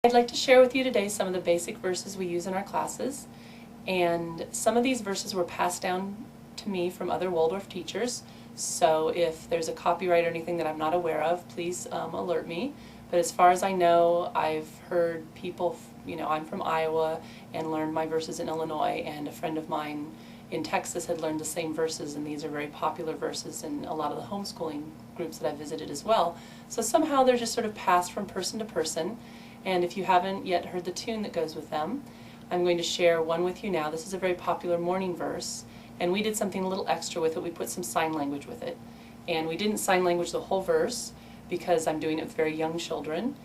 I'd like to share with you today some of the basic verses we use in our classes, and some of these verses were passed down to me from other Waldorf teachers, so if there's a copyright or anything that I'm not aware of, please alert me. But as far as I know, I've heard people, I'm from Iowa and learned my verses in Illinois, and a friend of mine in Texas had learned the same verses, and these are very popular verses in a lot of the homeschooling groups that I've visited as well. So somehow they're just sort of passed from person to person. And if you haven't yet heard the tune that goes with them, I'm going to share one with you now. This is a very popular morning verse, and we did something a little extra with it. We put some sign language with it. And we didn't sign language the whole verse because I'm doing it with very young children,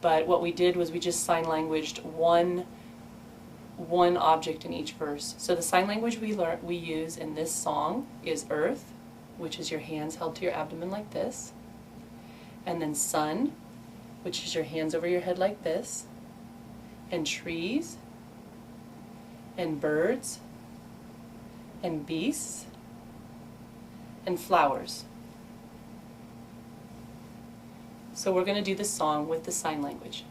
but what we did was we just sign languaged one object in each verse. So the sign language we use in this song is earth, which is your hands held to your abdomen like this, and then sun, which is your hands over your head like this, and trees, and birds, and beasts, and flowers. So we're going to do the song with the sign language.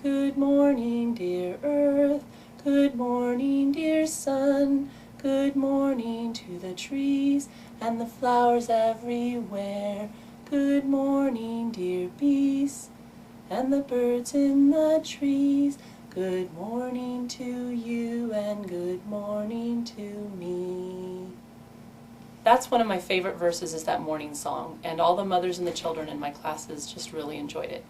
Good morning, dear earth. Good morning, dear sun. Good morning to the trees and the flowers everywhere. Good morning, dear beasts, and the birds in the trees. Good morning to you, and good morning to me. That's one of my favorite verses, is that morning song, and all the mothers and the children in my classes just really enjoyed it.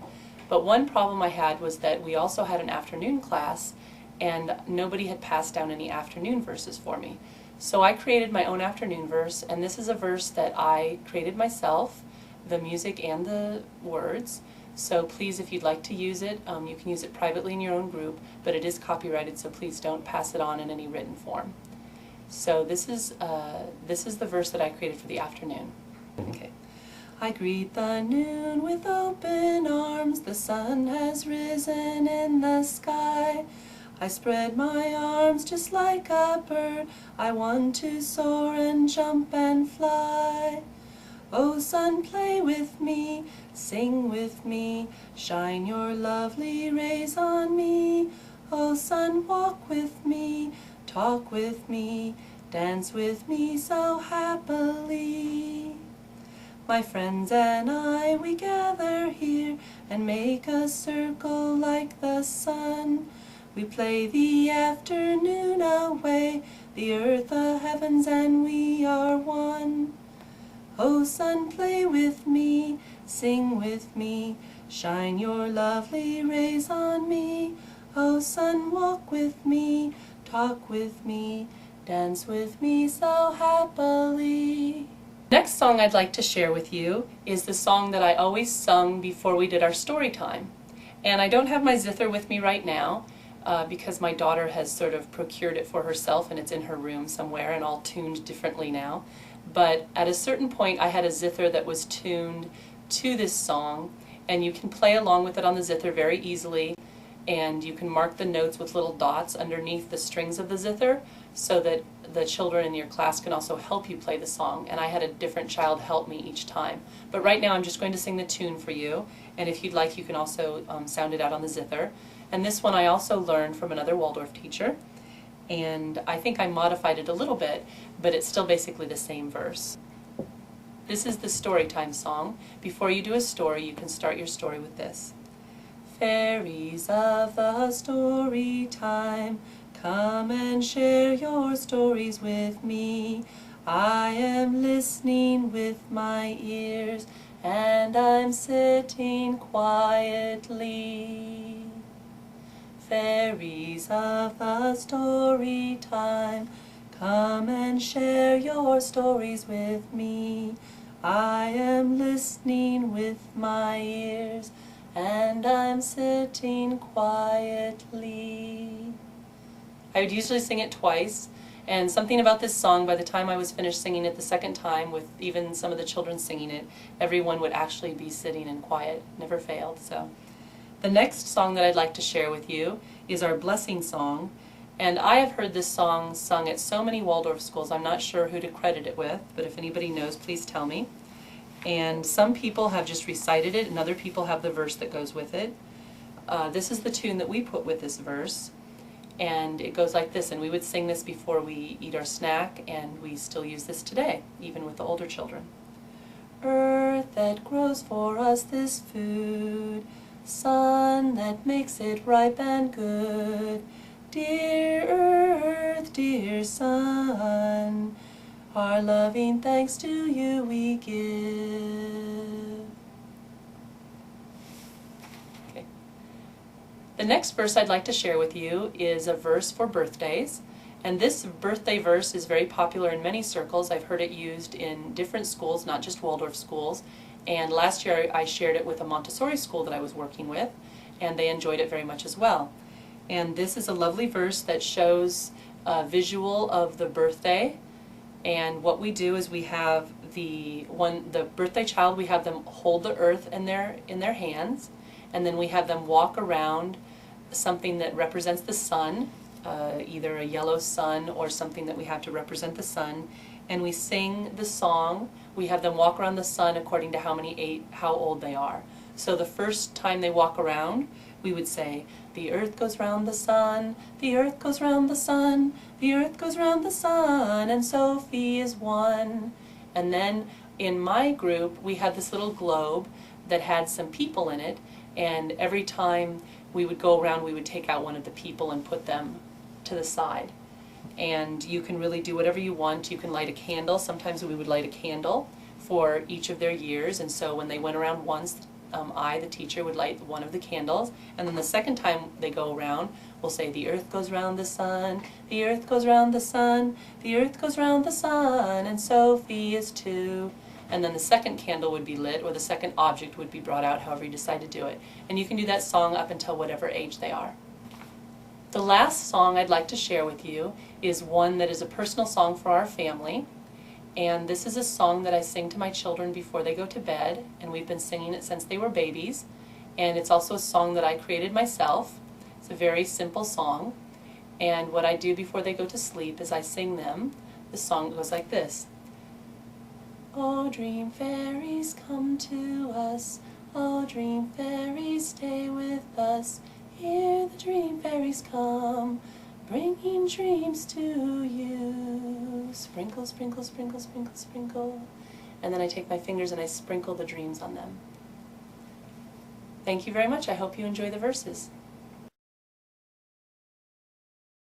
But one problem I had was that we also had an afternoon class, and nobody had passed down any afternoon verses for me. So I created my own afternoon verse, and this is a verse that I created myself, the music and the words. So please, if you'd like to use it, you can use it privately in your own group, but it is copyrighted, so please don't pass it on in any written form. So this is the verse that I created for the afternoon. Okay. I greet the noon with open arms, the sun has risen in the sky. I spread my arms just like a bird, I want to soar and jump and fly. Oh sun, play with me, sing with me, shine your lovely rays on me. Oh sun, walk with me, talk with me, dance with me so happily. My friends and I, we gather here and make a circle like the sun. We play the afternoon away, the earth, the heavens, and we are one. Oh sun, play with me, sing with me, shine your lovely rays on me. Oh sun, walk with me, talk with me, dance with me so happily. Next song I'd like to share with you is the song that I always sung before we did our story time. And I don't have my zither with me right now because my daughter has sort of procured it for herself and it's in her room somewhere and all tuned differently now. But at a certain point I had a zither that was tuned to this song, and you can play along with it on the zither very easily, and you can mark the notes with little dots underneath the strings of the zither so that the children in your class can also help you play the song, and I had a different child help me each time. But right now I'm just going to sing the tune for you, and if you'd like you can also sound it out on the zither. And this one I also learned from another Waldorf teacher, and I think I modified it a little bit, but it's still basically the same verse. This is the Storytime Song. Before you do a story, you can start your story with this. Fairies of the story time, come and share your stories with me. I am listening with my ears, and I'm sitting quietly. Fairies of the story time, come and share your stories with me. I am listening with my ears, and I'm sitting quietly. I would usually sing it twice, and something about this song, by the time I was finished singing it the second time, with even some of the children singing it, everyone would actually be sitting and quiet. Never failed. So the next song that I'd like to share with you is our blessing song, and I have heard this song sung at so many Waldorf schools, I'm not sure who to credit it with, but if anybody knows, please tell me. And some people have just recited it, and other people have the verse that goes with it. this is the tune that we put with this verse, and it goes like this, and we would sing this before we eat our snack, and we still use this today, even with the older children. Earth that grows for us this food, sun that makes it ripe and good, dear earth, dear sun, our loving thanks to you we give. Okay. The next verse I'd like to share with you is a verse for birthdays. And this birthday verse is very popular in many circles. I've heard it used in different schools, not just Waldorf schools. And last year I shared it with a Montessori school that I was working with, and they enjoyed it very much as well. And this is a lovely verse that shows a visual of the birthday. And what we do is we have the birthday child, we have them hold the earth in their hands, and then we have them walk around something that represents the sun, either a yellow sun or something that we have to represent the sun, and we sing the song. We have them walk around the sun according to how old they are. So the first time they walk around, we would say, the earth goes round the sun, the earth goes round the sun, the earth goes round the sun, and Sophie is one. And then in my group, we had this little globe that had some people in it, and every time we would go around, we would take out one of the people and put them to the side. And you can really do whatever you want. You can light a candle. Sometimes we would light a candle for each of their years, and so when they went around once, I, the teacher, would light one of the candles, and then the second time they go around, we'll say, the earth goes round the sun, the earth goes round the sun, the earth goes round the sun, and Sophie is two. And then the second candle would be lit, or the second object would be brought out, however you decide to do it. And you can do that song up until whatever age they are. The last song I'd like to share with you is one that is a personal song for our family. And this is a song that I sing to my children before they go to bed, and we've been singing it since they were babies. And it's also a song that I created myself. It's a very simple song. And what I do before they go to sleep is I sing them. The song goes like this. Oh, dream fairies, come to us. Oh, dream fairies, stay with us. Hear the dream fairies come, bringing dreams to you. Sprinkle, sprinkle, sprinkle, sprinkle, sprinkle. And then I take my fingers and I sprinkle the dreams on them. Thank you very much. I hope you enjoy the verses.